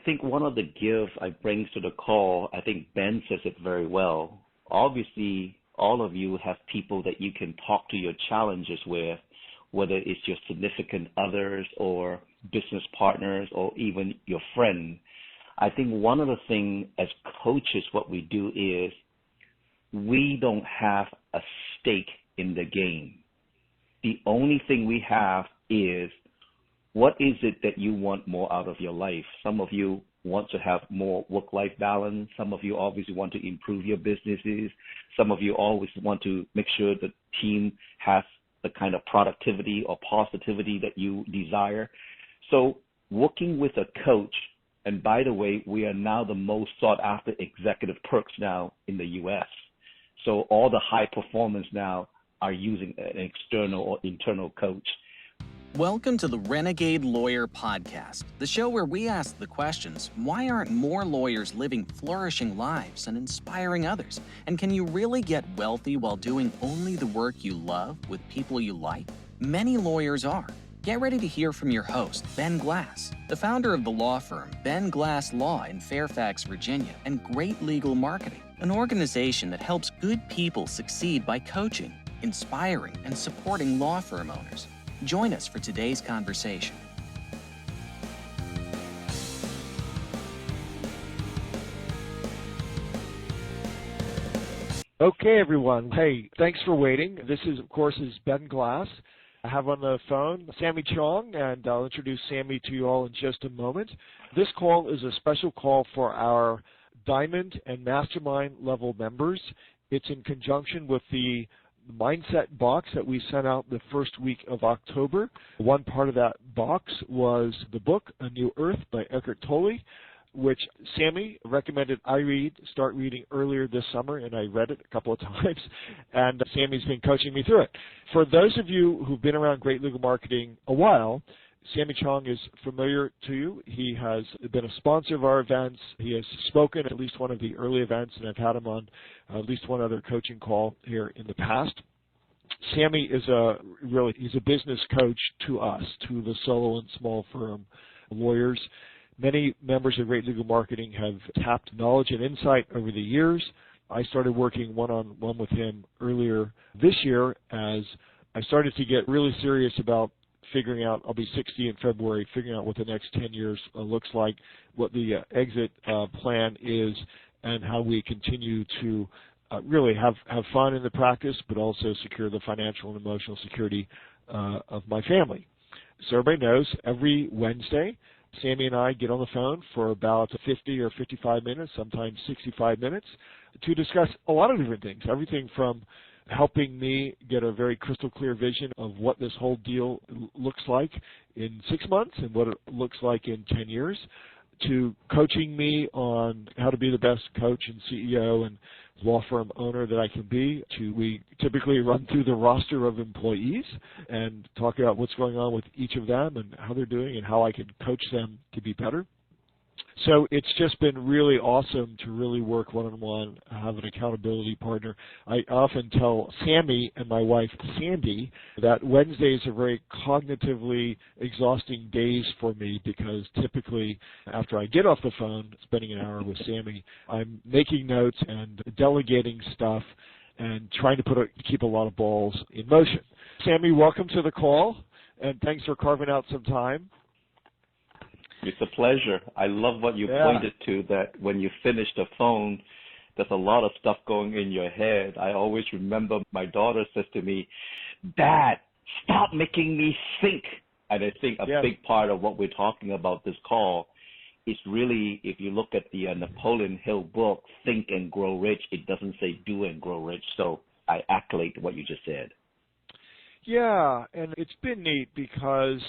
think one of the gifts I bring to the call, I think Ben says it very well. Obviously, all of you have people that you can talk to your challenges with, whether it's your significant others or business partners or even your friend. I think one of the things as coaches, what we do is we don't have a stake in the game. The only thing we have is, what is it that you want more out of your life? Some of you want to have more work-life balance. Some of you obviously want to improve your businesses. Some of you always want to make sure the team has the kind of productivity or positivity that you desire. So working with a coach, and by the way, we are now the most sought-after executive perks now in the U.S. So all the high performers now are using an external or internal coach. Welcome to the Renegade Lawyer Podcast, the show where we ask the questions, why aren't more lawyers living flourishing lives and inspiring others? And can you really get wealthy while doing only the work you love with people you like? Many lawyers are. Get ready to hear from your host, Ben Glass, the founder of the law firm Ben Glass Law in Fairfax, Virginia, and Great Legal Marketing, an organization that helps good people succeed by coaching, inspiring, and supporting law firm owners. Join us for today's conversation. Okay, everyone. Hey, thanks for waiting. This is, of course, Ben Glass. I have on the phone Samy Chong, and I'll introduce Samy to you all in just a moment. This call is a special call for our Diamond and Mastermind level members. It's in conjunction with the Mindset box that we sent out the first week of October. One part of that box was the book, A New Earth by Eckhart Tolle, which Samy recommended I start reading earlier this summer, and I read it a couple of times, and Samy's been coaching me through it. For those of you who've been around Great Legal Marketing a while, Samy Chong is familiar to you. He has been a sponsor of our events. He has spoken at least one of the early events, and I've had him on at least one other coaching call here in the past. Samy is he's a business coach to us, to the solo and small firm lawyers. Many members of Great Legal Marketing have tapped knowledge and insight over the years. I started working one-on-one with him earlier this year as I started to get really serious about figuring out, I'll be 60 in February, figuring out what the next 10 years looks like, what the exit plan is, and how we continue to really have fun in the practice, but also secure the financial and emotional security of my family. So everybody knows, every Wednesday, Samy and I get on the phone for about 50 or 55 minutes, sometimes 65 minutes, to discuss a lot of different things, everything from helping me get a very crystal clear vision of what this whole deal looks like in 6 months and what it looks like in 10 years, to coaching me on how to be the best coach and CEO and law firm owner that I can be. We typically run through the roster of employees and talk about what's going on with each of them and how they're doing and how I can coach them to be better. So it's just been really awesome to really work one-on-one, have an accountability partner. I often tell Samy and my wife, Sandy, that Wednesdays are very cognitively exhausting days for me because typically after I get off the phone, spending an hour with Samy, I'm making notes and delegating stuff and trying to keep a lot of balls in motion. Samy, welcome to the call, and thanks for carving out some time. It's a pleasure. I love what you pointed to, that when you finish the phone, there's a lot of stuff going in your head. I always remember my daughter says to me, "Dad, stop making me think." And I think a big part of what we're talking about this call is really, if you look at the Napoleon Hill book, Think and Grow Rich, it doesn't say do and grow rich. So I accolade what you just said. Yeah, and it's been neat because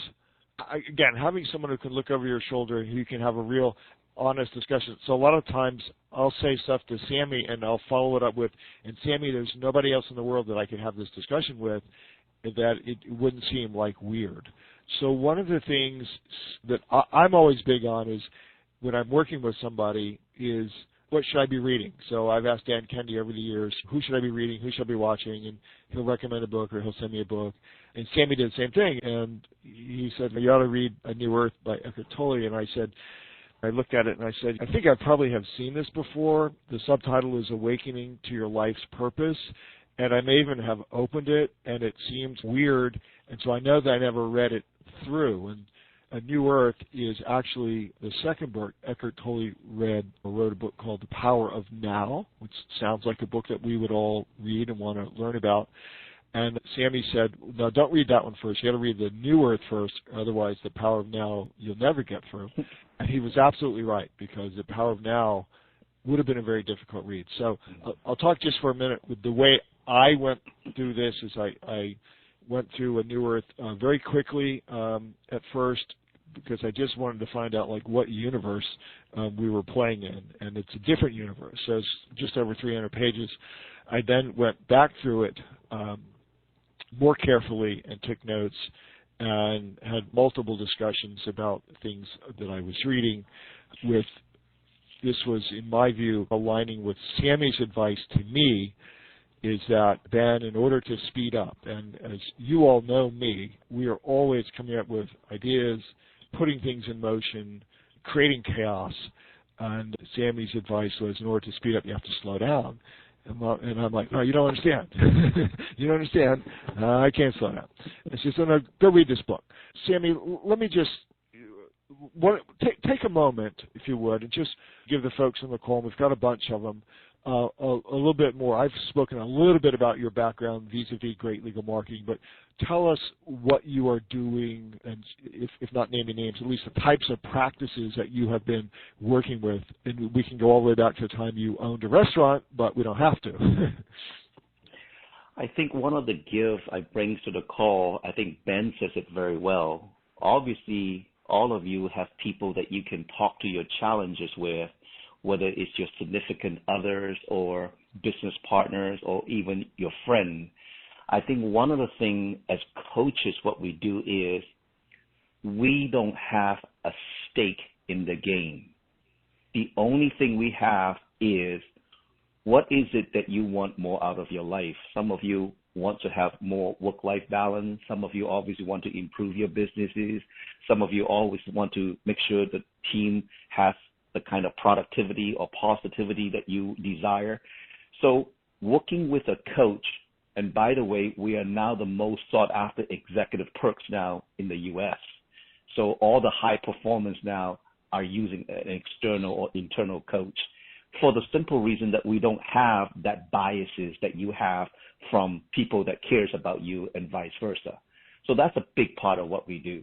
again, having someone who can look over your shoulder and who can have a real honest discussion. So a lot of times I'll say stuff to Samy and I'll follow it up with, and Samy, there's nobody else in the world that I can have this discussion with that it wouldn't seem like weird. So one of the things that I'm always big on is when I'm working with somebody is, what should I be reading? So I've asked Dan Kendi over the years, who should I be reading, who should I be watching, and he'll recommend a book or he'll send me a book. And Samy did the same thing, and he said, you ought to read A New Earth by Eckhart Tolle. And I said, I looked at it and I said, I think I probably have seen this before. The subtitle is Awakening to Your Life's Purpose, and I may even have opened it, and it seemed weird, and so I know that I never read it through. And A New Earth is actually the second book Eckhart Tolle wrote a book called The Power of Now, which sounds like a book that we would all read and want to learn about. And Samy said, no, don't read that one first. You got to read The New Earth first, otherwise The Power of Now you'll never get through. And he was absolutely right, because The Power of Now would have been a very difficult read. So I'll talk just for a minute with the way I went through this. Is I went through A New Earth very quickly at first, because I just wanted to find out like what universe we were playing in, and it's a different universe. So it's just over 300 pages. I then went back through it more carefully and took notes and had multiple discussions about things that I was reading. This was, in my view, aligning with Samy's advice to me, is that, Ben, in order to speed up, and as you all know me, we are always coming up with ideas, putting things in motion, creating chaos, and Samy's advice was, in order to speed up, you have to slow down. And I'm like, no, you don't understand. You don't understand. I can't slow down. And she said, no, go read this book. Samy, let me just take a moment, if you would, and just give the folks on the call, and we've got a bunch of them, a little bit more. I've spoken a little bit about your background vis-a-vis great legal marketing, but tell us what you are doing, and if not naming names, at least the types of practices that you have been working with. And we can go all the way back to the time you owned a restaurant, but we don't have to. I think one of the gifts I bring to the call, I think Ben says it very well. Obviously, all of you have people that you can talk to your challenges with, whether it's your significant others or business partners or even your friend. I think one of the things as coaches, what we do is we don't have a stake in the game. The only thing we have is, what is it that you want more out of your life? Some of you want to have more work-life balance. Some of you obviously want to improve your businesses. Some of you always want to make sure the team has the kind of productivity or positivity that you desire. So working with a coach, and by the way, we are now the most sought after executive perks now in the U.S. So all the high performers now are using an external or internal coach, for the simple reason that we don't have that biases that you have from people that cares about you and vice versa. So that's a big part of what we do.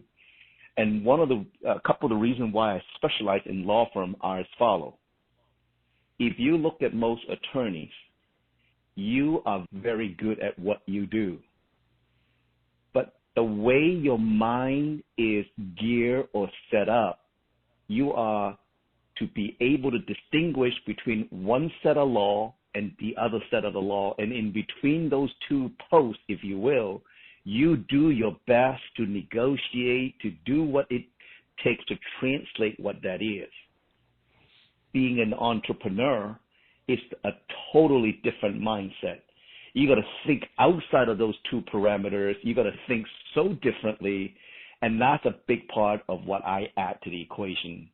And one of the couple of the reasons why I specialize in law firm are as follow. If you look at most attorneys, you are very good at what you do. But the way your mind is geared or set up, you are to be able to distinguish between one set of law and the other set of the law. And in between those two posts, if you will, you do your best to negotiate, to do what it takes to translate what that is. Being an entrepreneur is a totally different mindset. You got to think outside of those two parameters. You got to think so differently, and that's a big part of what I add to the equation.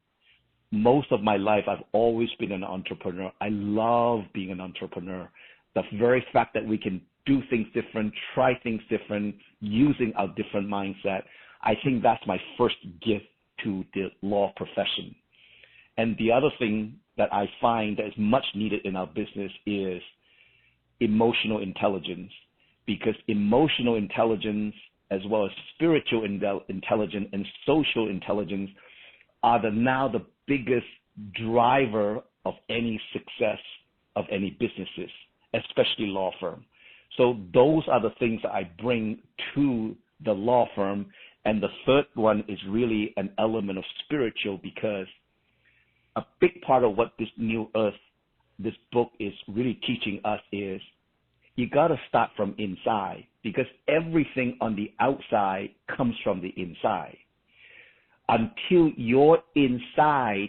Most of my life, I've always been an entrepreneur. I love being an entrepreneur. The very fact that we can do things different, try things different, using a different mindset, I think that's my first gift to the law profession. And the other thing that I find that is much needed in our business is emotional intelligence, because emotional intelligence as well as spiritual intelligence and social intelligence are now the biggest driver of any success of any businesses, especially law firm. So those are the things that I bring to the law firm. And the third one is really an element of spiritual, because a big part of what this New Earth, this book is really teaching us is you got to start from inside, because everything on the outside comes from the inside. Until you're inside,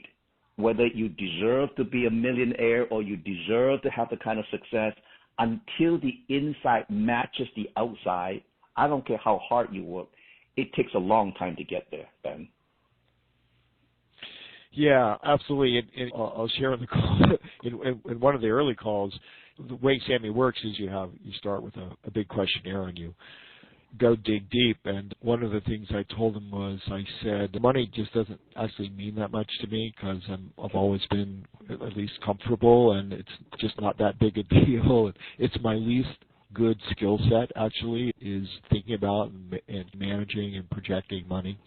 whether you deserve to be a millionaire or you deserve to have the kind of success, until the inside matches the outside, I don't care how hard you work, it takes a long time to get there, Ben. Yeah, absolutely. And I'll share in the call, in one of the early calls, the way Samy works is you start with a big questionnaire and you go dig deep. And one of the things I told him was, I said, money just doesn't actually mean that much to me because I've always been at least comfortable, and it's just not that big a deal. It's my least good skill set, actually, is thinking about and managing and projecting money.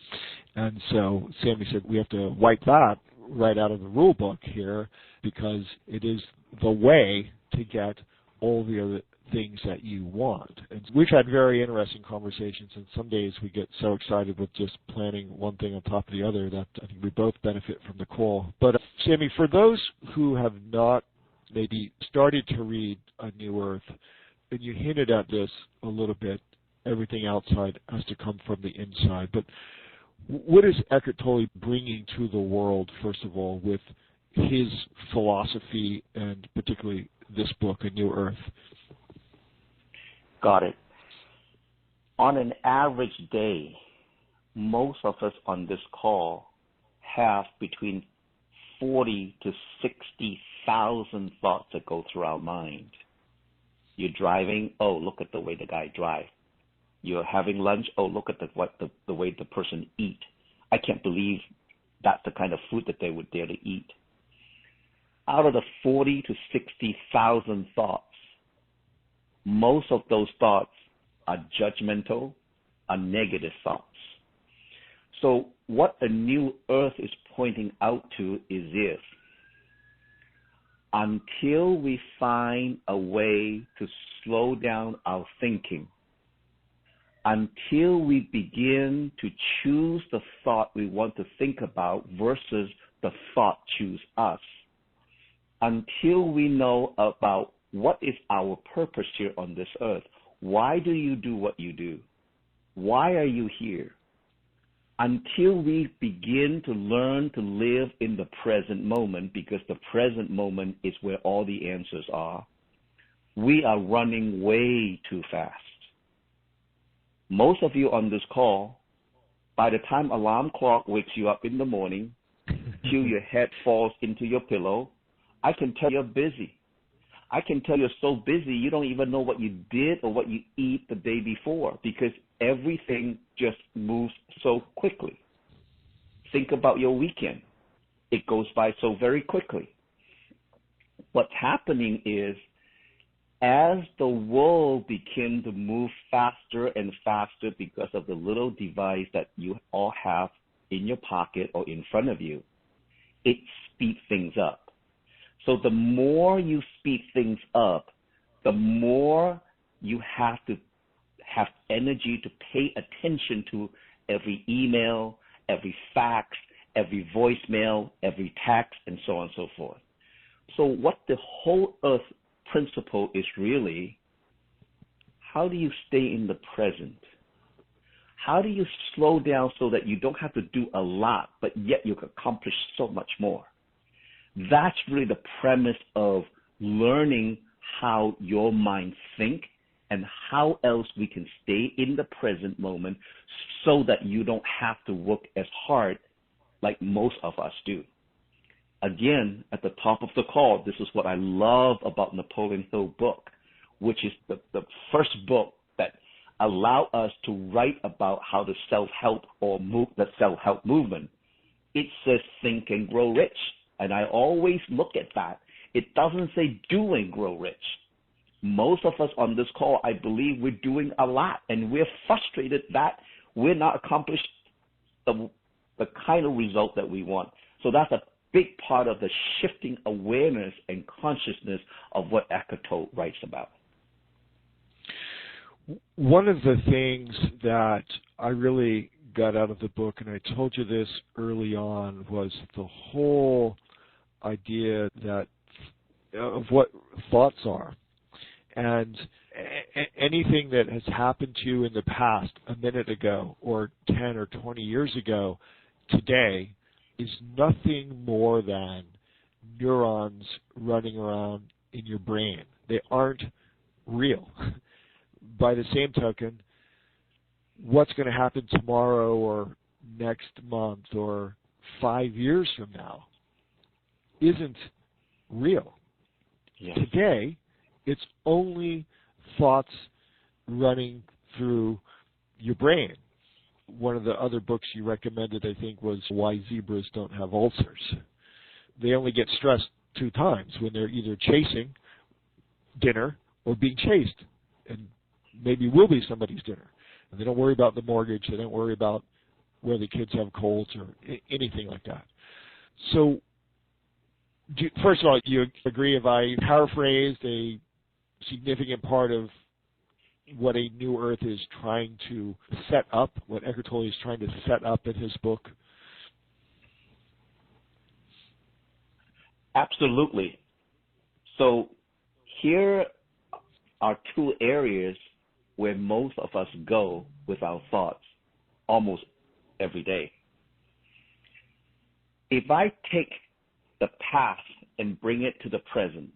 And so Samy said we have to wipe that right out of the rule book here, because it is the way to get all the other things that you want. And we've had very interesting conversations, and some days we get so excited with just planning one thing on top of the other that I think we both benefit from the call. But Samy, for those who have not maybe started to read A New Earth, and you hinted at this a little bit, everything outside has to come from the inside. But what is Eckhart Tolle bringing to the world, first of all, with his philosophy and particularly this book, A New Earth? Got it. On an average day, most of us on this call have between 40 to 60,000 thoughts that go through our mind. You're driving, oh, look at the way the guy drives. You're having lunch, oh, look at the way the person eat. I can't believe that's the kind of food that they would dare to eat. Out of the 40 to 60,000 thoughts, most of those thoughts are judgmental, are negative thoughts. So what A New Earth is pointing out to is this: until we find a way to slow down our thinking, until we begin to choose the thought we want to think about versus the thought choose us, until we know about what is our purpose here on this earth, why do you do what you do? Why are you here? Until we begin to learn to live in the present moment, because the present moment is where all the answers are, we are running way too fast. Most of you on this call, by the time alarm clock wakes you up in the morning, till your head falls into your pillow, I can tell you're busy. I can tell you're so busy you don't even know what you did or what you eat the day before, because everything just moves so quickly. Think about your weekend. It goes by so very quickly. What's happening is, as the world begins to move faster and faster because of the little device that you all have in your pocket or in front of you, it speeds things up. So the more you speed things up, the more you have to have energy to pay attention to every email, every fax, every voicemail, every text, and so on and so forth. So what the whole earth principle is really, how do you stay in the present? How do you slow down so that you don't have to do a lot, but yet you can accomplish so much more? That's really the premise of learning how your mind thinks and how else we can stay in the present moment so that you don't have to work as hard like most of us do. Again, at the top of the call, this is what I love about Napoleon Hill's book, which is the first book that allowed us to write about how to self-help or move the self-help movement. It says think and grow rich. And I always look at that. It doesn't say do and grow rich. Most of us on this call, I believe we're doing a lot, and we're frustrated that we're not accomplished the kind of result that we want. So that's a big part of the shifting awareness and consciousness of what Eckhart Tolle writes about. One of the things that I really got out of the book, and I told you this early on, was the whole idea that of what thoughts are. And anything that has happened to you in the past, a minute ago or 10 or 20 years ago, today is nothing more than neurons running around in your brain. They aren't real. By the same token, what's going to happen tomorrow or next month or 5 years from now isn't real. Yes. Today, it's only thoughts running through your brain. One of the other books you recommended, I think, was Why Zebras Don't Have Ulcers. They only get stressed 2 times, when they're either chasing dinner or being chased, and maybe will be somebody's dinner. And they don't worry about the mortgage. They don't worry about where the kids have colds or anything like that. So, first of all, you agree if I paraphrased a significant part of what A New Earth is trying to set up, what Eckhart Tolle is trying to set up in his book? Absolutely. So here are 2 areas where most of us go with our thoughts almost every day. If I take the past and bring it to the present,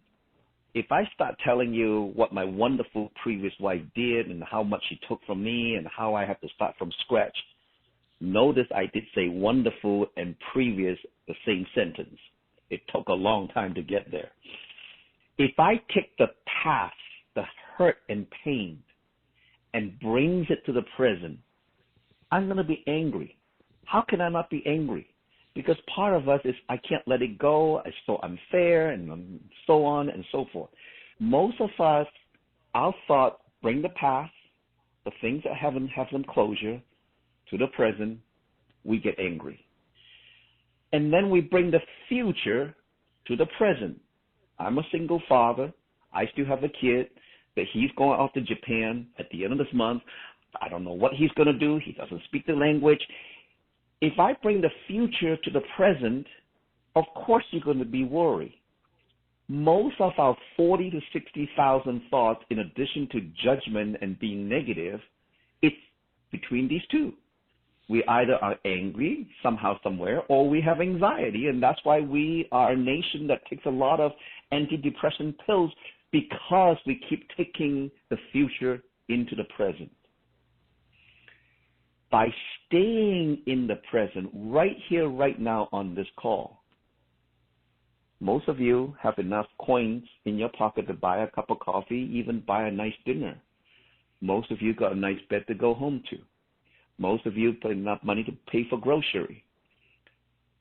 if I start telling you what my wonderful previous wife did and how much she took from me and how I have to start from scratch, notice I did say wonderful and previous the same sentence. It took a long time to get there. If I take the past, the hurt and pain, and brings it to the present, I'm going to be angry. How can I not be angry? Because part of us is, I can't let it go, it's so unfair, and so on and so forth. Most of us, our thoughts bring the past, the things that haven't have some closure, to the present, we get angry. And then we bring the future to the present. I'm a single father, I still have a kid, but he's going off to Japan at the end of this month. I don't know what he's going to do, he doesn't speak the language. If I bring the future to the present, of course you're going to be worried. Most of our 40 to 60,000 thoughts, in addition to judgment and being negative, it's between these 2. We either are angry somehow, somewhere, or we have anxiety, and that's why we are a nation that takes a lot of antidepressant pills, because we keep taking the future into the present. By staying in the present, right here, right now on this call, most of you have enough coins in your pocket to buy a cup of coffee, even buy a nice dinner. Most of you got a nice bed to go home to. Most of you put enough money to pay for grocery.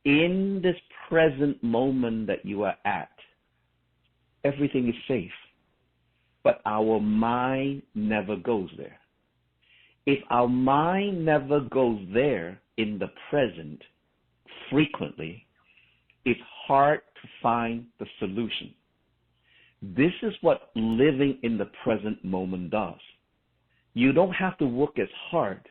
In this present moment that you are at, everything is safe. But our mind never goes there. If our mind never goes there in the present frequently, it's hard to find the solution. This is what living in the present moment does. You don't have to work as hard,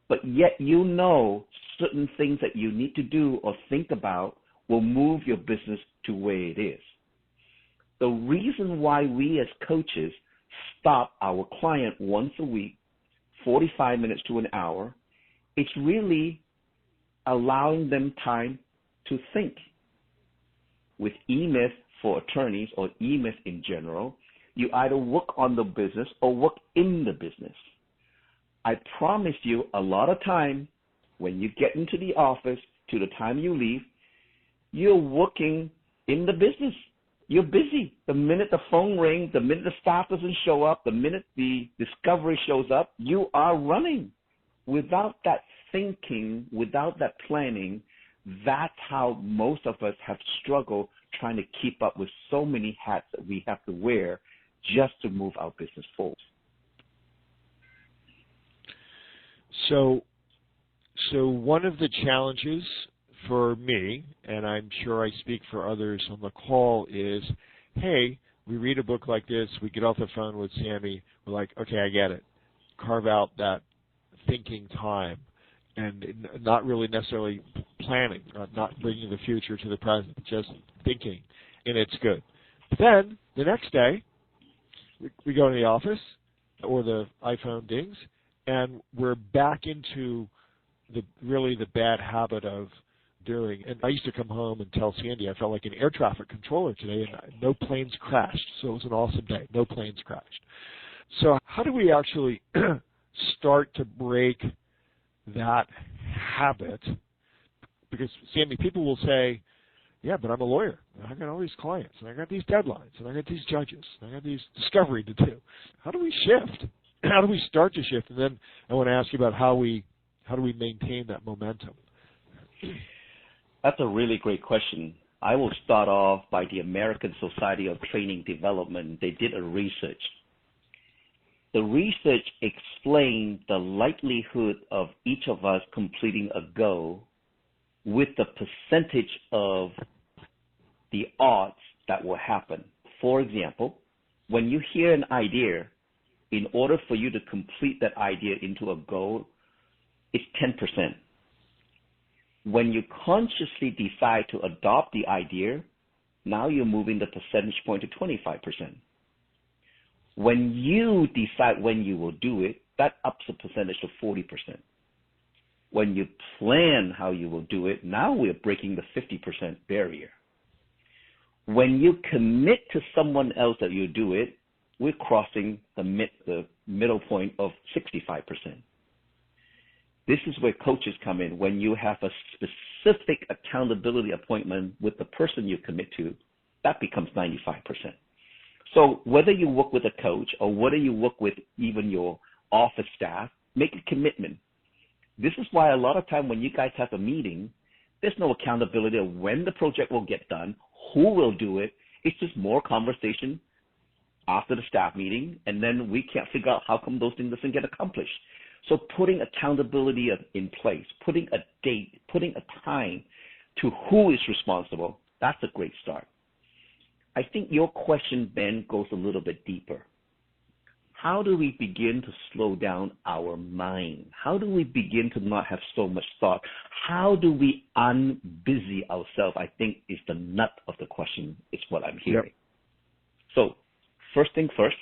but yet you know certain things that you need to do or think about will move your business to where it is. The reason why we as coaches stop our client once a week, 45 minutes to an hour, it's really allowing them time to think. With E-Myth for attorneys or E-Myth in general, you either work on the business or work in the business. I promise you, a lot of time when you get into the office to the time you leave, you're working in the business. You're busy. The minute the phone rings, the minute the staff doesn't show up, the minute the discovery shows up, you are running. Without that thinking, without that planning, that's how most of us have struggled trying to keep up with so many hats that we have to wear just to move our business forward. So one of the challenges for me, and I'm sure I speak for others on the call, is, hey, we read a book like this, we get off the phone with Samy, we're like, okay, I get it. Carve out that thinking time and not really necessarily planning, not bringing the future to the present, just thinking, and it's good. But then the next day, we go to the office or the iPhone dings, and we're back into the bad habit of doing. And I used to come home and tell Sandy I felt like an air traffic controller today, and no planes crashed. So it was an awesome day. No planes crashed. So how do we actually start to break that habit? because, Samy, people will say, yeah, but I'm a lawyer. I got all these clients, and I got these deadlines, and I got these judges, and I got these discovery to do. How do we shift? How do we start to shift? And then I want to ask you about how do we maintain that momentum? That's a really great question. I will start off by the American Society of Training Development. They did a research. The research explained the likelihood of each of us completing a goal with the percentage of the odds that will happen. For example, when you hear an idea, in order for you to complete that idea into a goal, it's 10%. When you consciously decide to adopt the idea, now you're moving the percentage point to 25%. When you decide when you will do it, that ups the percentage to 40%. When you plan how you will do it, now we're breaking the 50% barrier. When you commit to someone else that you do it, we're crossing the middle point of 65%. This is where coaches come in. When you have a specific accountability appointment with the person you commit to, that becomes 95%. So whether you work with a coach or whether you work with even your office staff, make a commitment. This is why a lot of time when you guys have a meeting, there's no accountability of when the project will get done, who will do it. It's just more conversation after the staff meeting, and then we can't figure out how come those things doesn't get accomplished. So putting accountability in place, putting a date, putting a time to who is responsible, that's a great start. I think your question, Ben, goes a little bit deeper. How do we begin to slow down our mind? How do we begin to not have so much thought? How do we unbusy ourselves, I think, is the nut of the question, is what I'm hearing. Yep. So first thing first,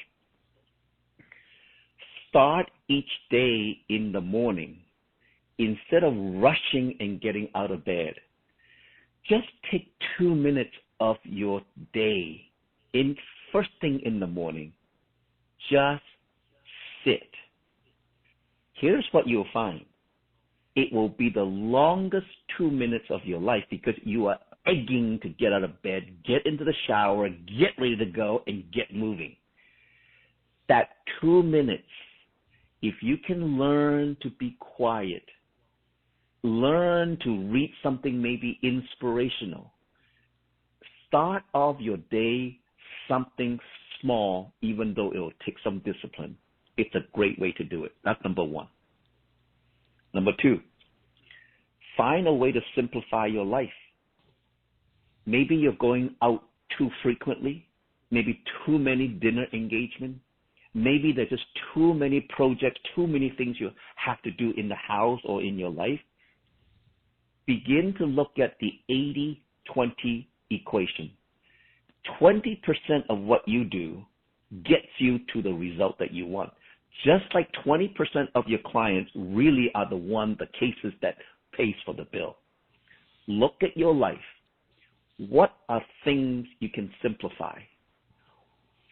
start each day in the morning. Instead of rushing and getting out of bed, just take 2 minutes of your day first thing in the morning. Just sit. Here's what you'll find. It will be the longest 2 minutes of your life because you are egging to get out of bed, get into the shower, get ready to go, and get moving. That 2 minutes, if you can learn to be quiet, learn to read something maybe inspirational, start off your day something small, even though it will take some discipline. It's a great way to do it. That's number one. Number two, find a way to simplify your life. Maybe you're going out too frequently, maybe too many dinner engagements, maybe there's just too many projects, too many things you have to do in the house or in your life. Begin to look at the 80-20 equation. 20% of what you do gets you to the result that you want. Just like 20% of your clients really are the cases that pays for the bill. Look at your life. What are things you can simplify?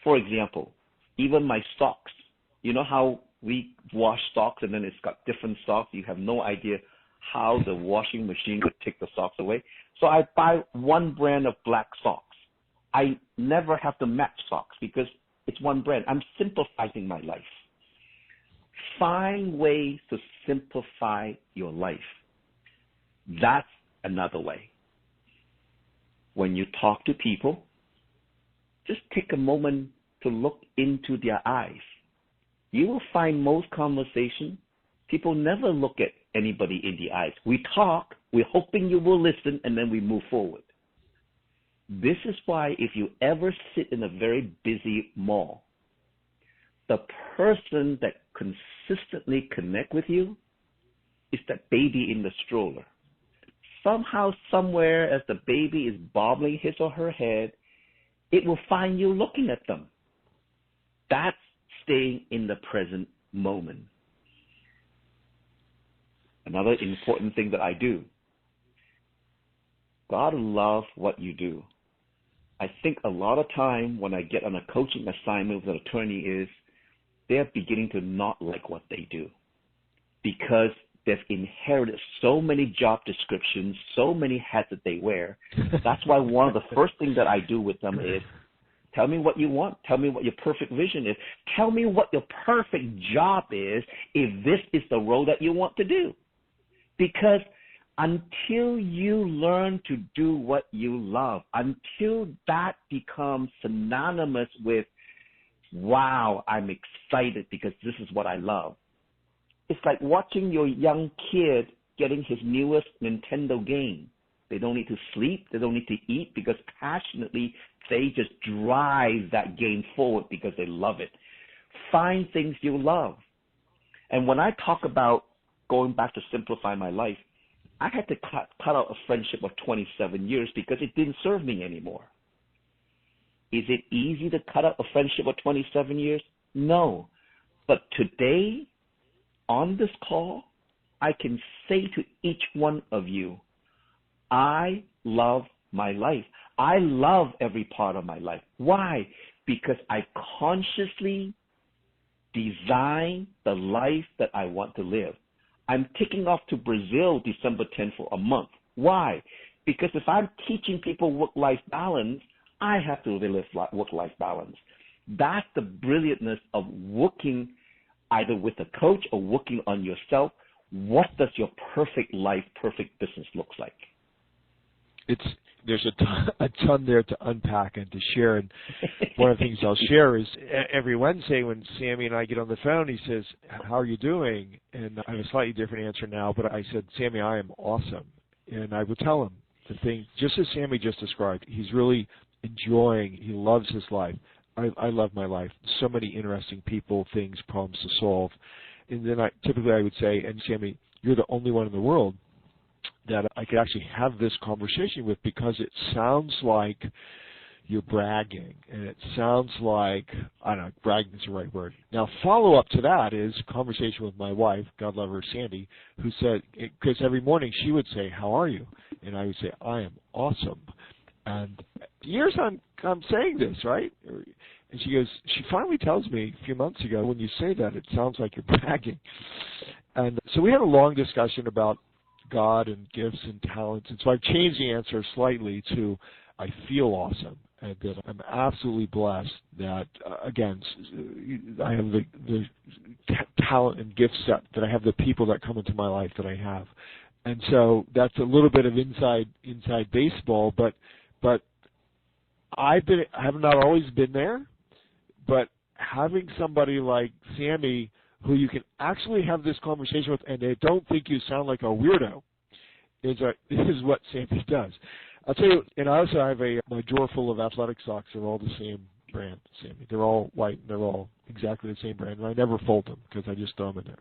For example, even my socks. You know how we wash socks and then it's got different socks? You have no idea how the washing machine would take the socks away. So I buy one brand of black socks. I never have to match socks because it's one brand. I'm simplifying my life. Find ways to simplify your life. That's another way. When you talk to people, just take a moment to look into their eyes. You will find most conversations, people never look at anybody in the eyes. We talk, we're hoping you will listen, and then we move forward. This is why if you ever sit in a very busy mall, the person that consistently connect with you is that baby in the stroller. Somehow, somewhere, as the baby is bobbling his or her head, it will find you looking at them. That's staying in the present moment. Another important thing that I do, God loves what you do. I think a lot of time when I get on a coaching assignment with an attorney is they're beginning to not like what they do because they've inherited so many job descriptions, so many hats that they wear. That's why one of the first things that I do with them is, tell me what you want. Tell me what your perfect vision is. Tell me what your perfect job is if this is the role that you want to do. Because until you learn to do what you love, until that becomes synonymous with, wow, I'm excited because this is what I love. It's like watching your young kid getting his newest Nintendo game. They don't need to sleep. They don't need to eat because passionately they just drive that game forward because they love it. Find things you love. And when I talk about going back to simplify my life, I had to cut out a friendship of 27 years because it didn't serve me anymore. Is it easy to cut out a friendship of 27 years? No. But today, on this call, I can say to each one of you, I love my life. I love every part of my life. Why? Because I consciously design the life that I want to live. I'm taking off to Brazil December 10th for a month. Why? Because if I'm teaching people work-life balance, I have to live work-life balance. That's the brilliantness of working either with a coach or working on yourself. What does your perfect life, perfect business look like? There's a ton there to unpack and to share. And one of the things I'll share is every Wednesday when Sammy and I get on the phone, he says, how are you doing? And I have a slightly different answer now, but I said, Sammy, I am awesome. And I would tell him the thing, just as Sammy just described, he's really enjoying, he loves his life. I love my life. So many interesting people, things, problems to solve. And then typically I would say, and Sammy, you're the only one in the world that I could actually have this conversation with because it sounds like you're bragging. And it sounds like, I don't know, bragging is the right word. Now, follow-up to that is conversation with my wife, God love her, Sandy, who said, because every morning she would say, how are you? And I would say, I am awesome. And years I'm saying this, right? And she finally tells me a few months ago, when you say that, it sounds like you're bragging. And so we had a long discussion about God and gifts and talents. And so I've changed the answer slightly to I feel awesome and that I'm absolutely blessed that, again, I have the talent and gift set, that I have the people that come into my life that I have. And so that's a little bit of inside baseball, but I have not always been there, but having somebody like Sammy who you can actually have this conversation with and they don't think you sound like a weirdo is what Sammy does. I'll tell you, and I also have my drawer full of athletic socks. They're all the same brand, Sammy. They're all white and they're all exactly the same brand, and I never fold them because I just throw them in there.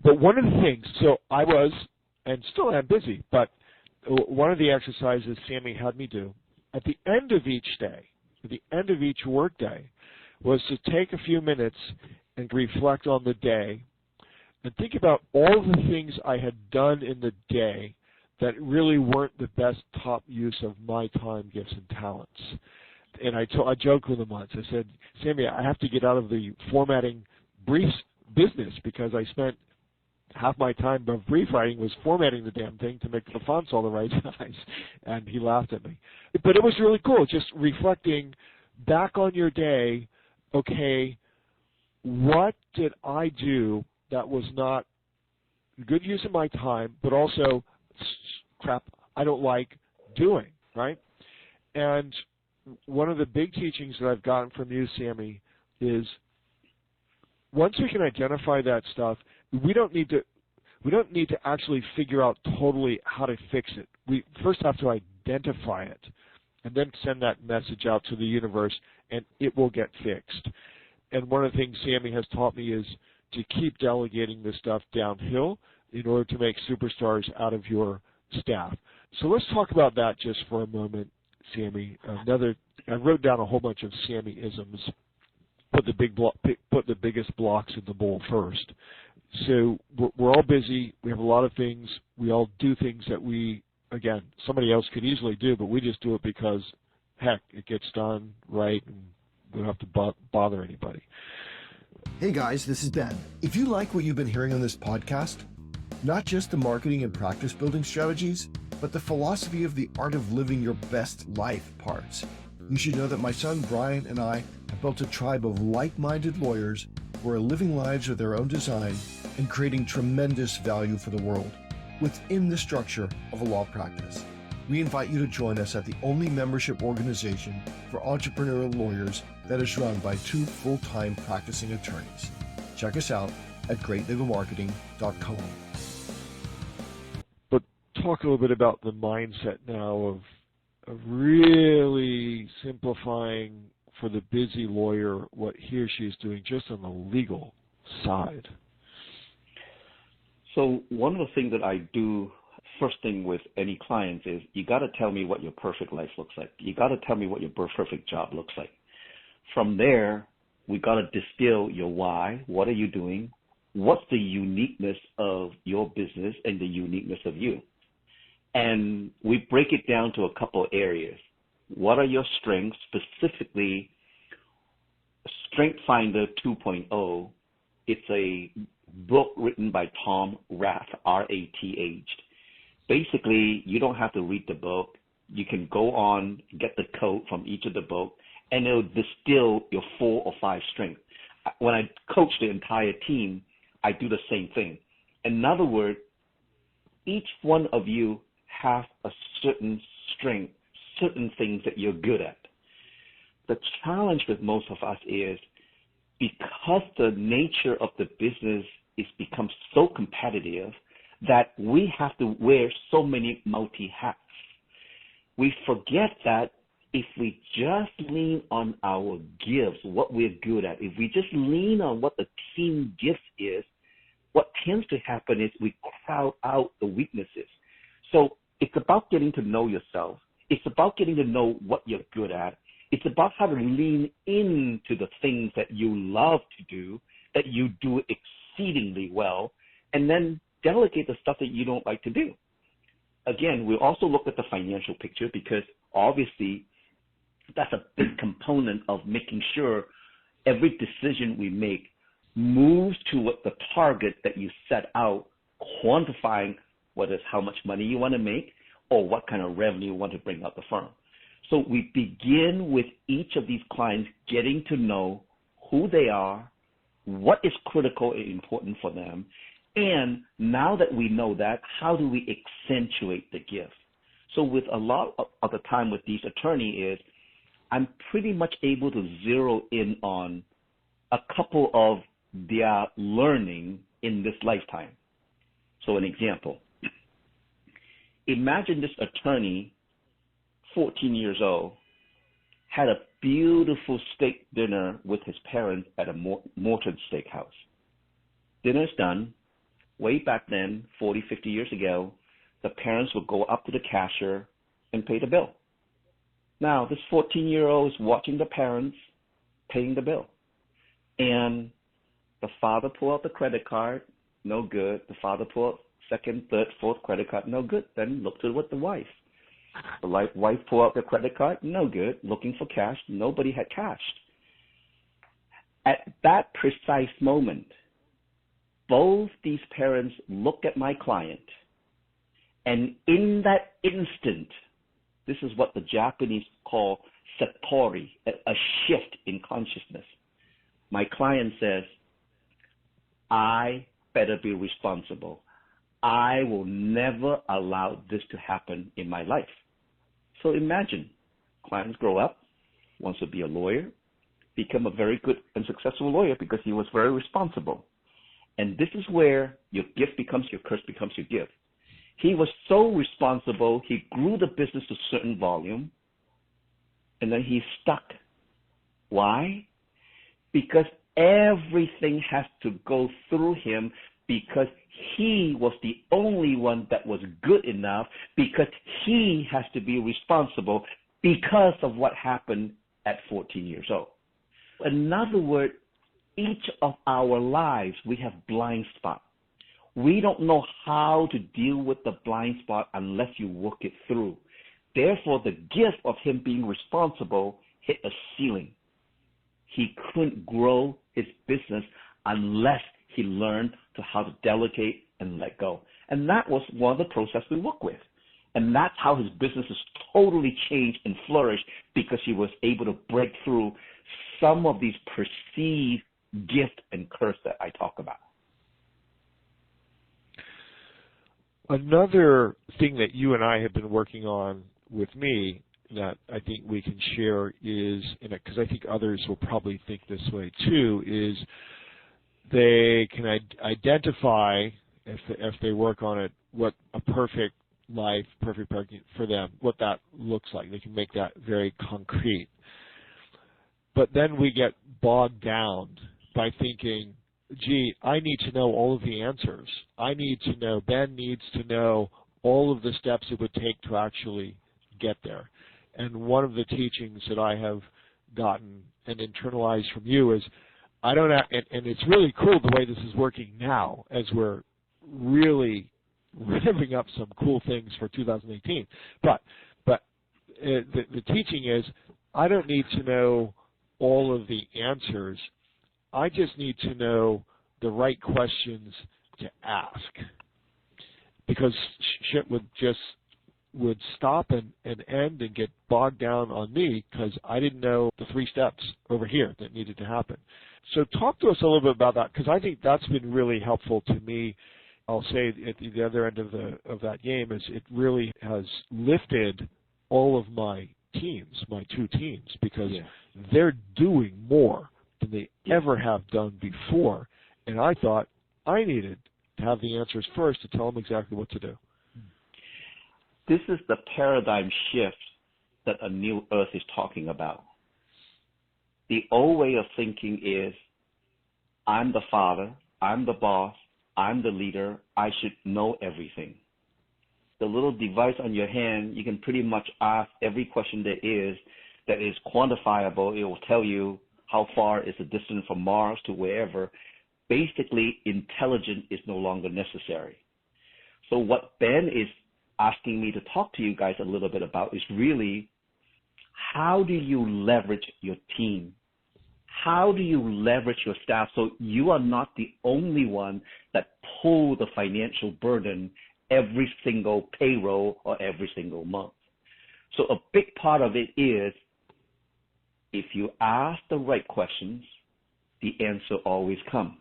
But one of the things, so I was and still am busy, but one of the exercises Sammy had me do at the end of each day, at the end of each work day, was to take a few minutes and reflect on the day and think about all the things I had done in the day that really weren't the best top use of my time, gifts, and talents. And I joked with him once. I said, Sammy, I have to get out of the formatting briefs business because I spent half my time of brief writing was formatting the damn thing to make the fonts all the right size. And he laughed at me. But it was really cool, just reflecting back on your day, okay, what did I do that was not good use of my time, but also crap I don't like doing, right? And one of the big teachings that I've gotten from you, Sammy, is once we can identify that stuff, we don't need to actually figure out totally how to fix it. We first have to identify it and then send that message out to the universe, and it will get fixed. And one of the things Sammy has taught me is to keep delegating this stuff downhill in order to make superstars out of your staff. So let's talk about that just for a moment, Sammy. I wrote down a whole bunch of Sammy-isms. Put the biggest blocks in the bowl first. So we're all busy. We have a lot of things. We all do things that again, somebody else could easily do, but we just do it because, heck, it gets done right and we don't have to bother anybody. Hey guys, this is Ben. If you like what you've been hearing on this podcast, Not just the marketing and practice building strategies, but the philosophy of the art of living your best life parts. You should know that my son Brian and I have built a tribe of like-minded lawyers who are living lives of their own design and creating tremendous value for the world within the structure of a law practice. We invite you to join us at the only membership organization for entrepreneurial lawyers that is run by 2 full-time practicing attorneys. Check us out at greatlegalmarketing.com. But talk a little bit about the mindset now of really simplifying for the busy lawyer what he or she is doing just on the legal side. So one of the things that I do first thing with any clients is you got to tell me what your perfect life looks like. You got to tell me what your perfect job looks like. From there, we got to distill your why. What are you doing? What's the uniqueness of your business and the uniqueness of you? And we break it down to a couple of areas. What are your strengths? Specifically, Strength Finder 2.0. It's a book written by Tom Rath, R-A-T-H. Basically, you don't have to read the book. You can go on, get the code from each of the book, and it'll distill your 4 or 5 strengths. When I coach the entire team, I do the same thing. In other words, each one of you has a certain strength, certain things that you're good at. The challenge with most of us is because the nature of the business is become so competitive that we have to wear so many multi-hats. We forget that if we just lean on our gifts, what we're good at, if we just lean on what the team gift is, what tends to happen is we crowd out the weaknesses. So it's about getting to know yourself. It's about getting to know what you're good at. It's about how to lean into the things that you love to do, that you do exceedingly well, and then delegate the stuff that you don't like to do. Again, we also look at the financial picture because obviously that's a big component of making sure every decision we make moves to what the target that you set out, quantifying whether it's how much money you want to make or what kind of revenue you want to bring up the firm. So we begin with each of these clients getting to know who they are, what is critical and important for them, and now that we know that, how do we accentuate the gift? So with a lot of the time with these attorneys is I'm pretty much able to zero in on a couple of their learning in this lifetime. So an example, imagine this attorney, 14 years old, had a beautiful steak dinner with his parents at a Morton Steakhouse. Dinner's done. Way back then, 40, 50 years ago, the parents would go up to the cashier and pay the bill. Now, this 14-year-old is watching the parents paying the bill. And the father pulled out the credit card, no good. The father pulled out second, third, fourth credit card, no good. Then looked at the wife. The wife pulled out the credit card, no good. Looking for cash, nobody had cash. At that precise moment, both these parents look at my client, and in that instant, this is what the Japanese call satori, a shift in consciousness. My client says, I better be responsible. I will never allow this to happen in my life. So imagine, clients grow up, wants to be a lawyer, become a very good and successful lawyer because he was very responsible. And this is where your gift becomes your curse, becomes your gift. He was so responsible, he grew the business to a certain volume, and then he's stuck. Why? Because everything has to go through him because he was the only one that was good enough because he has to be responsible because of what happened at 14 years old. In other words, each of our lives, we have blind spots. We don't know how to deal with the blind spot unless you work it through. Therefore, the gift of him being responsible hit a ceiling. He couldn't grow his business unless he learned to how to delegate, and let go. And that was one of the process we work with. And that's how his business has totally changed and flourished, because he was able to break through some of these perceived gift and curse that I talk about. Another thing that you and I have been working on with me that I think we can share is, because I think others will probably think this way too, is they can identify, if they work on it, what a perfect life, perfect for them, what that looks like. They can make that very concrete. But then we get bogged down by thinking, gee, I need to know all of the answers. I need to know, Ben needs to know all of the steps it would take to actually get there. And one of the teachings that I have gotten and internalized from you is, I don't have, and it's really cool the way this is working now as we're really revving up some cool things for 2018. But the teaching is, I don't need to know all of the answers. I just need to know the right questions to ask, because shit would stop and end and get bogged down on me because I didn't know the 3 steps over here that needed to happen. So talk to us a little bit about that, because I think that's been really helpful to me. I'll say at the other end of that game is it really has lifted all of my teams, my 2 teams, because they're doing more than they ever have done before. And I thought I needed to have the answers first to tell them exactly what to do. This is the paradigm shift that a new earth is talking about. The old way of thinking is, I'm the father, I'm the boss, I'm the leader, I should know everything. The little device on your hand, you can pretty much ask every question there is that is quantifiable. It will tell you how far is the distance from Mars to wherever. Basically, intelligence is no longer necessary. So what Ben is asking me to talk to you guys a little bit about is really, how do you leverage your team? How do you leverage your staff so you are not the only one that pull the financial burden every single payroll or every single month? So a big part of it is, if you ask the right questions, the answer always comes.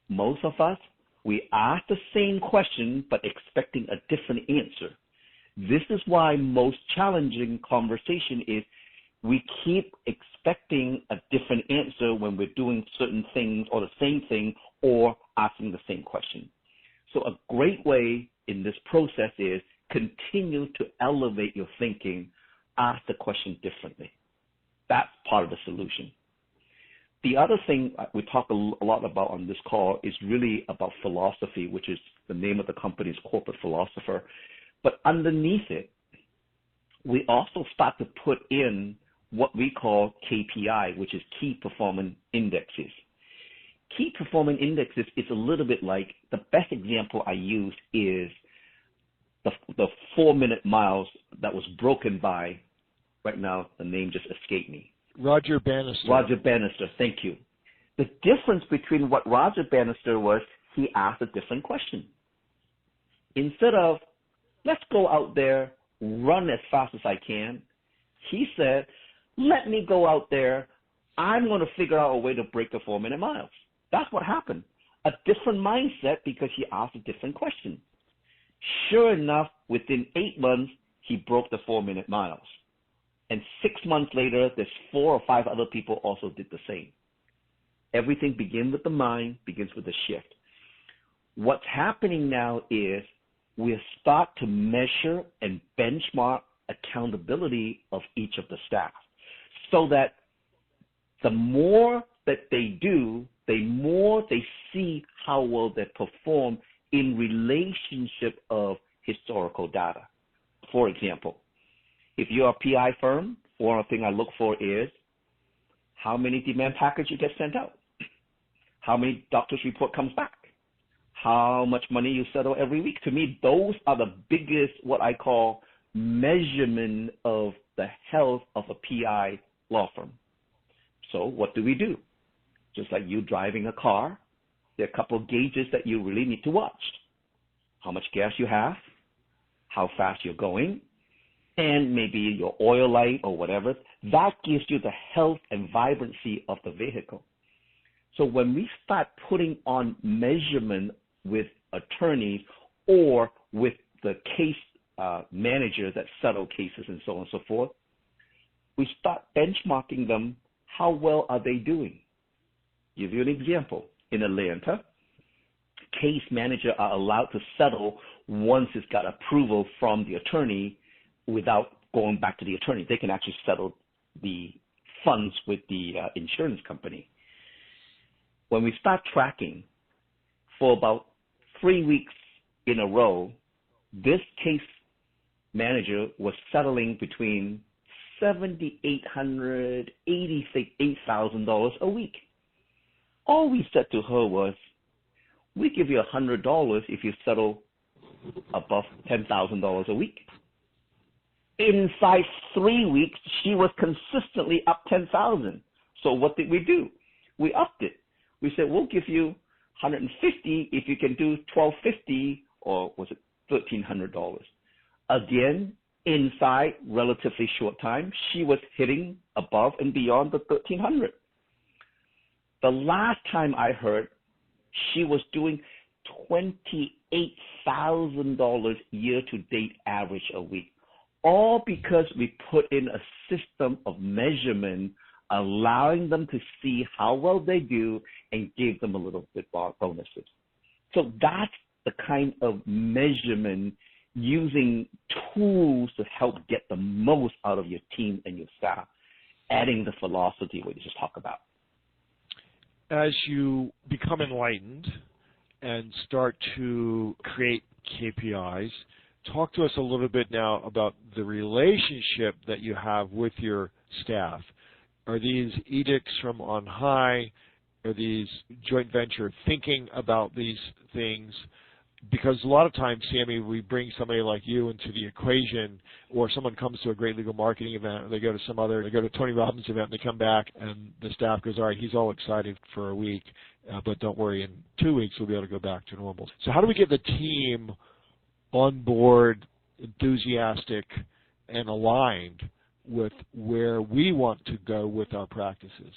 Most of us, we ask the same question but expecting a different answer. This is why most challenging conversation is, we keep expecting a different answer when we're doing certain things or the same thing or asking the same question. So a great way in this process is continue to elevate your thinking, ask the question differently. That's part of the solution. The other thing we talk a lot about on this call is really about philosophy, which is the name of the company's corporate philosopher. But underneath it, we also start to put in what we call KPI, which is key performance indexes. Key performance indexes is a little bit like, the best example I use is the 4-minute miles that was broken by, right now the name just escaped me. Roger Bannister. Roger Bannister, thank you. The difference between what Roger Bannister was, he asked a different question. Instead of, let's go out there, run as fast as I can, he said, let me go out there, I'm going to figure out a way to break the 4-minute miles. That's what happened. A different mindset because he asked a different question. Sure enough, within 8 months, he broke the 4-minute miles. And 6 months later, there's 4 or 5 other people also did the same. Everything begins with the mind, begins with the shift. What's happening now is we start to measure and benchmark accountability of each of the staff, so that the more that they do, the more they see how well they perform in relationship of historical data. For example, if you're a PI firm, one thing I look for is how many demand packages you get sent out, how many doctor's report comes back, how much money you settle every week. To me, those are the biggest, what I call, measurement of the health of a PI law firm. So what do? Just like you driving a car, there are a couple of gauges that you really need to watch. how much gas you have, how fast you're going, and maybe your oil light or whatever. That gives you the health and vibrancy of the vehicle. So when we start putting on measurement with attorneys or with the case managers that settle cases and so on and so forth, we start benchmarking them. How well are they doing? Give you an example. In Atlanta, case managers are allowed to settle once it's got approval from the attorney without going back to the attorney. They can actually settle the funds with the insurance company. When we start tracking for about 3 weeks in a row, this case manager was settling between $7,800, $8,000 a week. All we said to her was, we give you $100 if you settle above $10,000 a week. Inside 3 weeks, she was consistently up $10,000. So what did we do? We upped it. We said, we'll give you $150 if you can do $1,250, or was it $1,300? Again, inside relatively short time, she was hitting above and beyond the $1,300. The last time I heard, she was doing $28,000 year-to-date average a week, all because we put in a system of measurement, allowing them to see how well they do and gave them a little bit bonuses. So that's the kind of measurement, using tools to help get the most out of your team and your staff, adding the philosophy we just talked about. As you become enlightened and start to create KPIs, talk to us a little bit now about the relationship that you have with your staff. Are these edicts from on high? Are these joint venture thinking about these things? Because a lot of times, Samy, we bring somebody like you into the equation, or someone comes to a great legal marketing event, or they go to Tony Robbins' event, and they come back, and the staff goes, all right, he's all excited for a week, but don't worry, in 2 weeks we'll be able to go back to normal. So how do we get the team on board, enthusiastic, and aligned with where we want to go with our practices?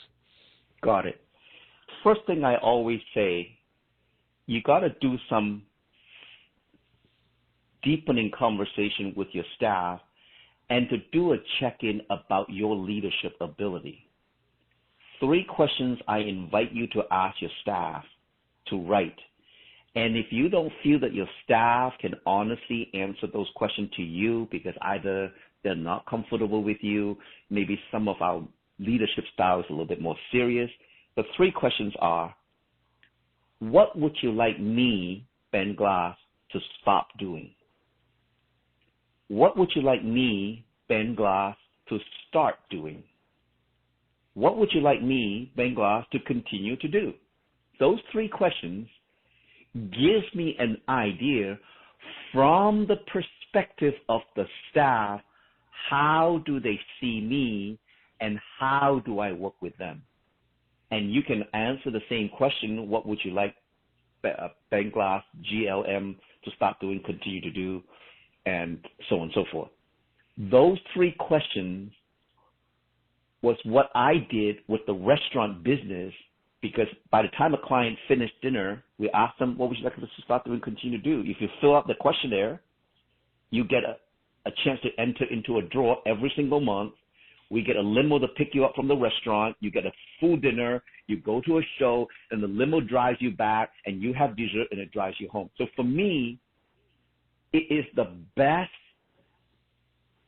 Got it. First thing I always say, you got to do some deepening conversation with your staff and to do a check-in about your leadership ability. 3 questions I invite you to ask your staff to write. And if you don't feel that your staff can honestly answer those questions to you because either they're not comfortable with you, maybe some of our leadership style is a little bit more serious, the 3 questions are, what would you like me, Ben Glass, to stop doing? What would you like me, Ben Glass, to start doing? What would you like me, Ben Glass, to continue to do? Those 3 questions gives me an idea from the perspective of the staff, how do they see me and how do I work with them? And you can answer the same question, what would you like Ben Glass, GLM, to stop doing, continue to do, and so on and so forth. Those 3 questions was what I did with the restaurant business, because by the time a client finished dinner, we asked them, what would you like us to start doing, continue to do? If you fill out the questionnaire, you get a chance to enter into a draw every single month. We get a limo to pick you up from the restaurant. You get a full dinner. You go to a show, and the limo drives you back, and you have dessert, and it drives you home. So for me, it is the best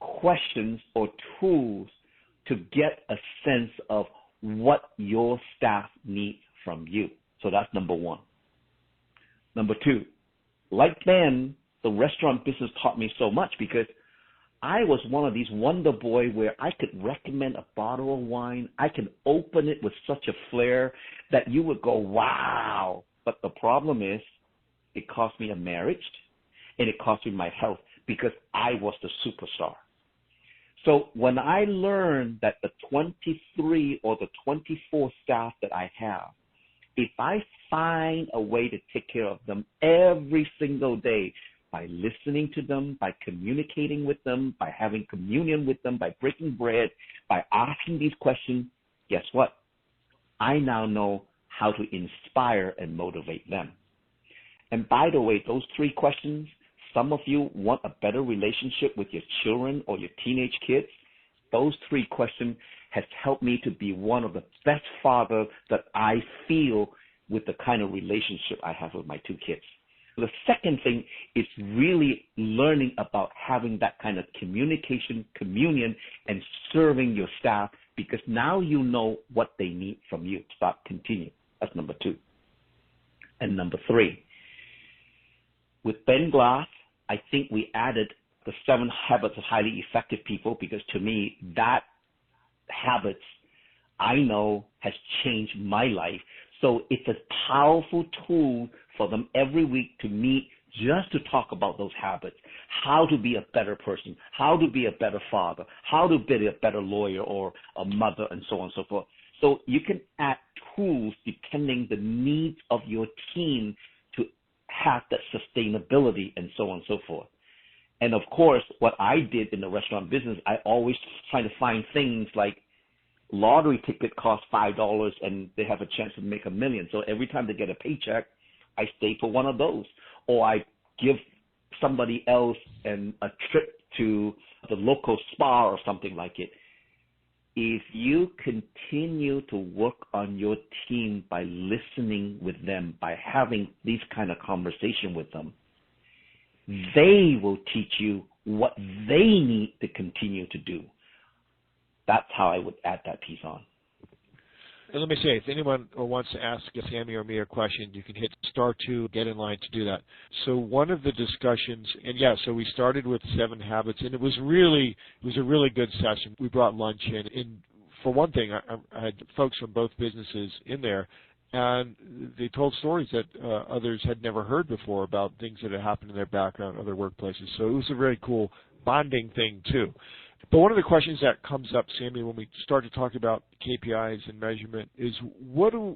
questions or tools to get a sense of what your staff needs from you. So that's number 1. Number 2, like Ben, the restaurant business taught me so much because I was one of these wonder boy where I could recommend a bottle of wine. I can open it with such a flair that you would go, wow. But the problem is it cost me a marriage and it cost me my health because I was the superstar. So when I learned that the 23 or the 24 staff that I have if I find a way to take care of them every single day by listening to them, by communicating with them, by having communion with them, by breaking bread, by asking these questions, guess what? I now know how to inspire and motivate them. And by the way, those 3 questions, some of you want a better relationship with your children or your teenage kids. Those 3 questions has helped me to be one of the best fathers that I feel with the kind of relationship I have with my 2 kids. The second thing is really learning about having that kind of communication, communion, and serving your staff, because now you know what they need from you. Start, continue. That's number 2. And number 3, with Ben Glass, I think we added the 7 habits of highly effective people, because to me, that habits I know has changed my life. So it's a powerful tool for them every week to meet just to talk about those habits, how to be a better person, how to be a better father, how to be a better lawyer or a mother, and so on and so forth. So you can add tools depending the needs of your team to have that sustainability and so on and so forth. And of course, what I did in the restaurant business, I always try to find things like lottery ticket costs $5 and they have a chance to make $1 million. So every time they get a paycheck, I stay for one of those. Or I give somebody else a trip to the local spa or something like it. If you continue to work on your team by listening with them, by having these kind of conversation with them, they will teach you what they need to continue to do. That's how I would add that piece on. And let me say, if anyone wants to ask Samy or me a question, you can hit *2, get in line to do that. So one of the discussions, and so we started with 7 habits, and it was a really good session. We brought lunch in, and for one thing, I had folks from both businesses in there, and they told stories that others had never heard before about things that had happened in their background, other workplaces. So it was a very cool bonding thing too. But one of the questions that comes up, Samy, when we start to talk about KPIs and measurement is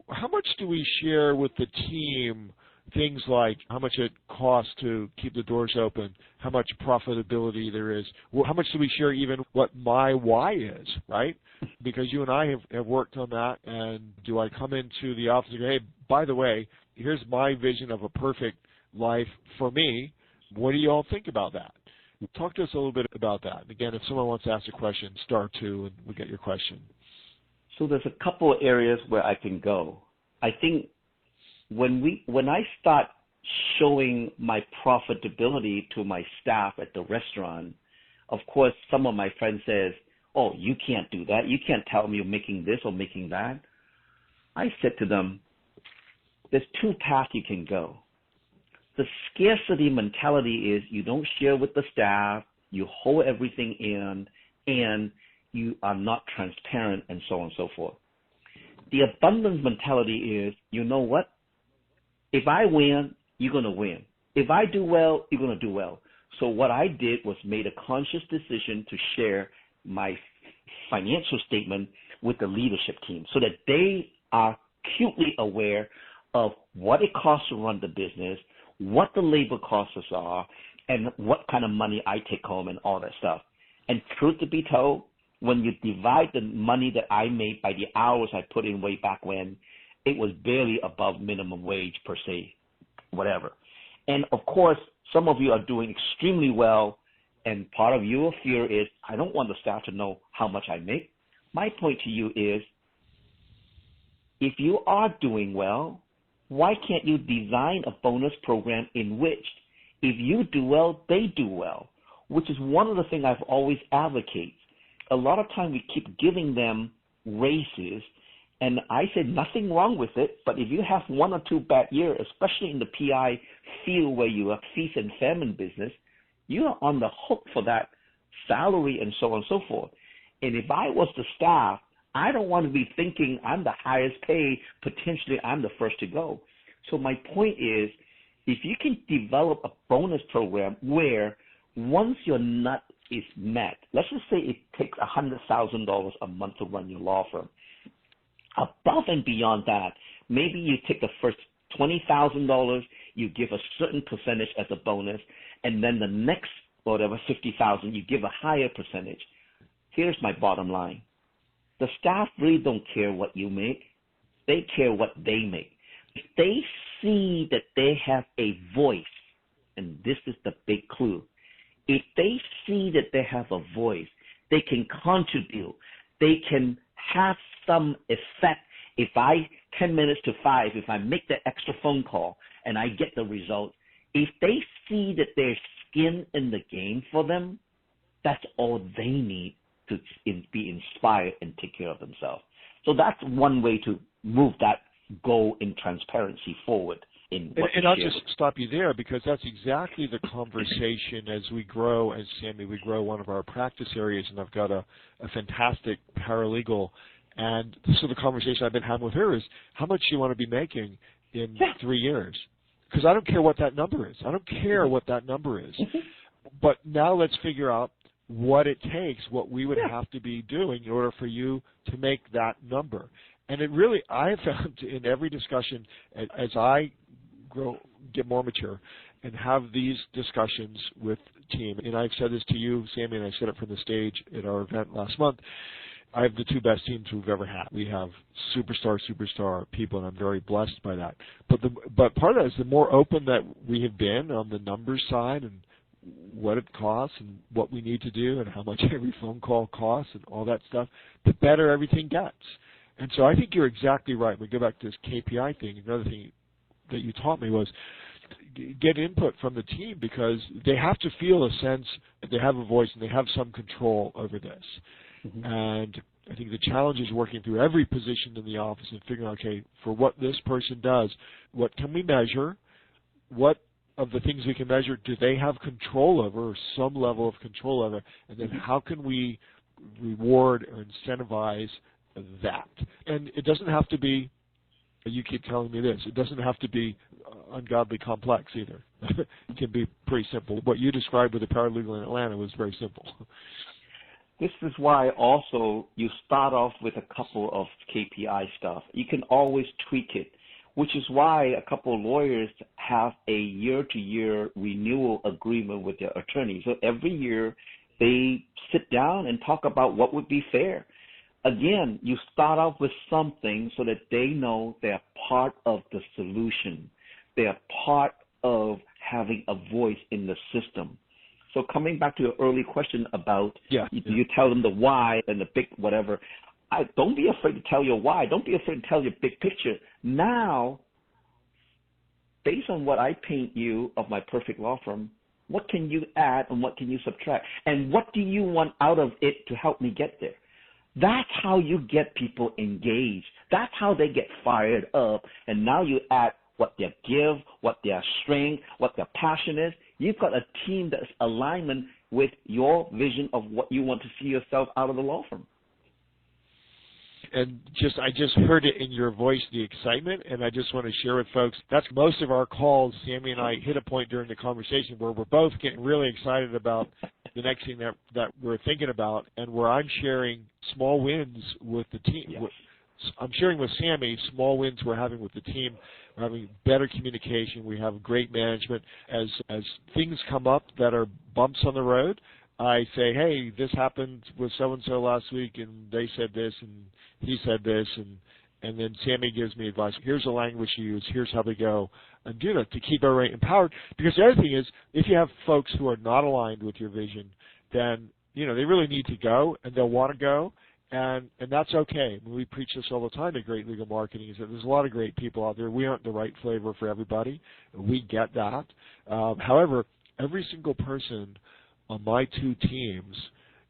how much do we share with the team things like how much it costs to keep the doors open, how much profitability there is, how much do we share even what my why is, right? Because you and I have worked on that, and do I come into the office and go, hey, by the way, here's my vision of a perfect life for me. What do you all think about that? Talk to us a little bit about that. And again, if someone wants to ask a question, *2, and we get your question. So there's a couple of areas where I can go. I think when I start showing my profitability to my staff at the restaurant, of course, some of my friends says, oh, you can't do that. You can't tell me you're making this or making that. I said to them, there's 2 paths you can go. The scarcity mentality is you don't share with the staff, you hold everything in, and you are not transparent, and so on and so forth. The abundance mentality is, you know what? If I win, you're going to win. If I do well, you're going to do well. So what I did was made a conscious decision to share my financial statement with the leadership team so that they are acutely aware of what it costs to run the business, what the labor costs are, and what kind of money I take home and all that stuff. And truth to be told, when you divide the money that I made by the hours I put in way back when, it was barely above minimum wage per se, whatever. And of course, some of you are doing extremely well, and part of your fear is, I don't want the staff to know how much I make. My point to you is, if you are doing well, why can't you design a bonus program in which if you do well, they do well, which is one of the things I've always advocated. A lot of time we keep giving them raises, and I said nothing wrong with it, but if you have 1 or 2 bad years, especially in the PI field where you are feast and famine business, you are on the hook for that salary and so on and so forth. And if I was the staff, I don't want to be thinking I'm the highest paid, potentially I'm the first to go. So my point is, if you can develop a bonus program where once your nut is met, let's just say it takes $100,000 a month to run your law firm. Above and beyond that, Maybe you take the first $20,000, you give a certain percentage as a bonus, and then the next, whatever, $50,000, you give a higher percentage. Here's my bottom line. The staff really don't care what you make. They care what they make. If they see that they have a voice, and this is the big clue, if they see that they have a voice, they can contribute, they can have some effect. If 10 minutes to 5, if I make that extra phone call and I get the result, if they see that there's skin in the game for them, that's all they need to be inspired and take care of themselves. So that's one way to move that goal in transparency forward. And I'll just stop you there, because that's exactly the conversation as we grow, as Samy, we grow one of our practice areas, and I've got a fantastic paralegal. And so the conversation I've been having with her is, how much do you want to be making in 3 years? Because I don't care what that number is. I don't care what that number is. But now let's figure out what it takes, what we would have to be doing in order for you to make that number. And it really, I have found in every discussion, as I get more mature and have these discussions with the team, and I've said this to you, Samy, and I said it from the stage at our event last month, I have the two best teams we've ever had. We have superstar people, and I'm very blessed by that. But part of that is the more open that we have been on the numbers side and what it costs and what we need to do and how much every phone call costs and all that stuff, the better everything gets. And so I think you're exactly right. We go back to this KPI thing. Another thing that you taught me was get input from the team, because they have to feel a sense that they have a voice and they have some control over this. Mm-hmm. And I think the challenge is working through every position in the office and figuring out, okay, for what this person does, what can we measure? What of the things we can measure do they have control over, or some level of control over? And then how can we reward or incentivize that? And it doesn't have to be, you keep telling me this, it doesn't have to be ungodly complex either. It can be pretty simple. What you described with the paralegal in Atlanta was very simple. This is why also you start off with a couple of KPI stuff. You can always tweak it, which is why a couple of lawyers have a year-to-year renewal agreement with their attorney. So every year they sit down and talk about what would be fair. Again, you start off with something so that they know they're part of the solution. They're part of having a voice in the system. So coming back to your early question about you tell them the why and the big whatever, don't be afraid to tell your why. Don't be afraid to tell your big picture. Now, based on what I paint you of my perfect law firm, what can you add and what can you subtract? And what do you want out of it to help me get there? That's how you get people engaged. That's how they get fired up. And now you add what their give, what their strength, what their passion is. You've got a team that's alignment with your vision of what you want to see yourself out of the law firm. And I just heard it in your voice, the excitement, and I just want to share with folks, that's most of our calls. Samy and I hit a point during the conversation where we're both getting really excited about the next thing that we're thinking about, and where I'm sharing small wins with the team. Yes. I'm sharing with Samy small wins we're having with the team. We're having better communication. We have great management. As things come up that are bumps on the road, I say, hey, this happened with so-and-so last week, and they said this, and he said this, and then Samy gives me advice. Here's the language you use. Here's how they go. And do that to keep everybody empowered. Because the other thing is, if you have folks who are not aligned with your vision, then, they really need to go, and they'll want to go, and that's okay. We preach this all the time at Great Legal Marketing, is that there's a lot of great people out there. We aren't the right flavor for everybody. We get that. However, every single person on my two teams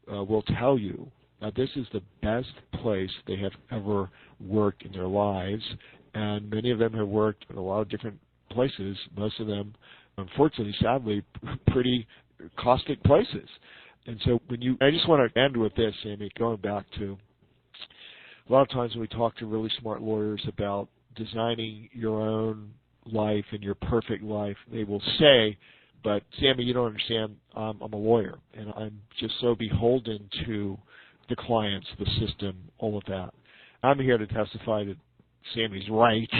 will tell you that this is the best place they have ever worked in their lives, and many of them have worked in a lot of different places, most of them, unfortunately, sadly, pretty caustic places. And so I just want to end with this, Samy, going back to a lot of times when we talk to really smart lawyers about designing your own life and your perfect life, they will say, but Samy, you don't understand, I'm a lawyer, and I'm just so beholden to the clients, the system, all of that. I'm here to testify that Sammy's right.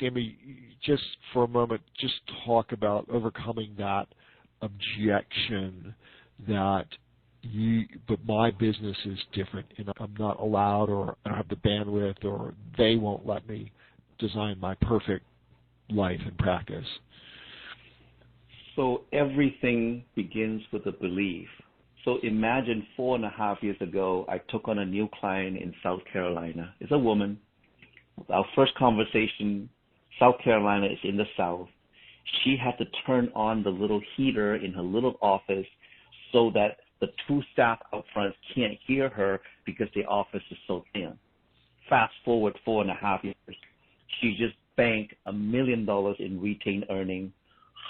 Samy, just for a moment, just talk about overcoming that objection that but my business is different and I'm not allowed, or I don't have the bandwidth, or they won't let me design my perfect life and practice. So everything begins with a belief. So imagine 4.5 years ago, I took on a new client in South Carolina. It's a woman. Our first conversation, South Carolina is in the South. She had to turn on the little heater in her little office so that the two staff out front can't hear her because the office is so thin. Fast forward 4.5 years, she just banked $1 million in retained earnings,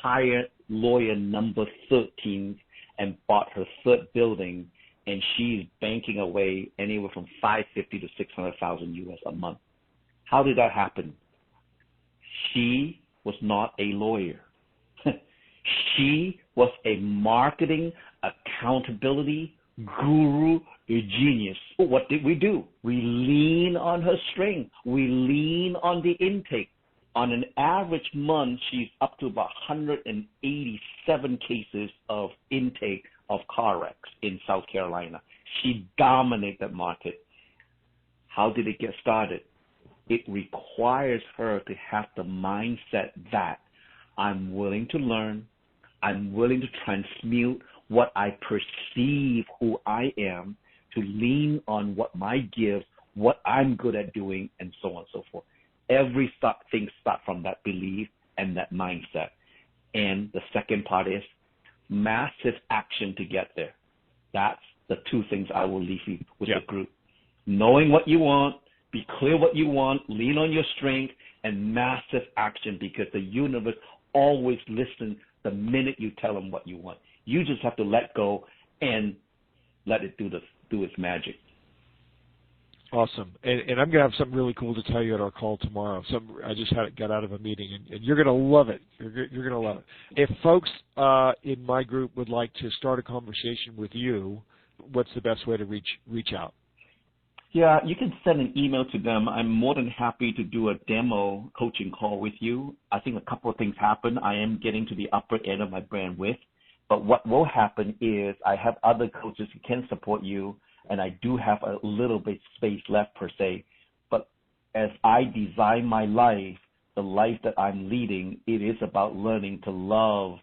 hired lawyer number 13, and bought her third building, and she's banking away anywhere from $550,000 to $600,000 US a month. How did that happen? She was not a lawyer. She was a marketing, accountability guru, a genius. What did we do? We lean on her strength. We lean on the intake. On an average month, she's up to about 187 cases of intake of car wrecks in South Carolina. She dominates that market. How did it get started? It requires her to have the mindset that I'm willing to learn, I'm willing to transmute what I perceive who I am, to lean on what my gifts, what I'm good at doing, and so on and so forth. Thing starts from that belief and that mindset. And the second part is massive action to get there. That's the two things I will leave you with the group. Knowing what you want, be clear what you want, lean on your strength, and massive action, because the universe always listens the minute you tell them what you want. You just have to let go and let it do its magic. Awesome. And I'm going to have something really cool to tell you at our call tomorrow. I just got out of a meeting, and you're going to love it. You're going to love it. If folks in my group would like to start a conversation with you, what's the best way to reach out? Yeah, you can send an email to them. I'm more than happy to do a demo coaching call with you. I think a couple of things happen. I am getting to the upper end of my bandwidth. But what will happen is I have other coaches who can support you, and I do have a little bit space left per se. But as I design my life, the life that I'm leading, it is about learning to love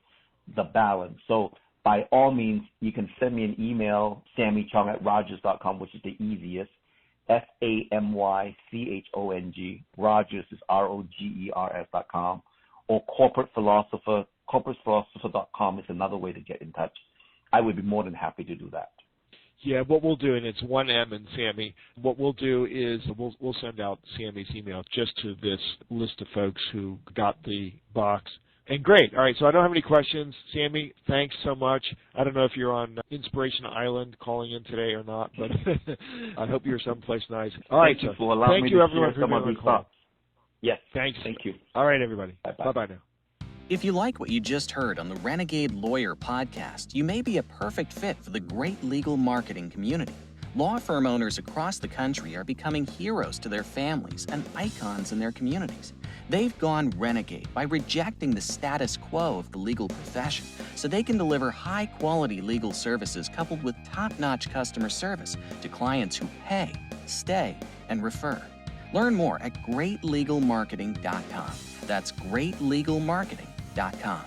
the balance. So by all means, you can send me an email, samychong@rogers.com, which is the easiest. SAMYCHONG. Rogers is ROGERS.com. Or corporatephilosopher.com is another way to get in touch. I would be more than happy to do that. Yeah, what we'll do, and it's one M in Samy, what we'll do is we'll send out Samy's email just to this list of folks who got the box. And great. All right, so I don't have any questions. Samy, thanks so much. I don't know if you're on Inspiration Island calling in today or not, but I hope you're someplace nice. All right, thank you for allowing me to share some of these thoughts. Yes, thanks. Thank you. All right, everybody. Bye-bye. Bye-bye now. If you like what you just heard on the Renegade Lawyer Podcast, you may be a perfect fit for the great legal marketing community. Law firm owners across the country are becoming heroes to their families and icons in their communities. They've gone renegade by rejecting the status quo of the legal profession so they can deliver high-quality legal services coupled with top-notch customer service to clients who pay, stay, and refer. Learn more at greatlegalmarketing.com. That's greatlegalmarketing.com.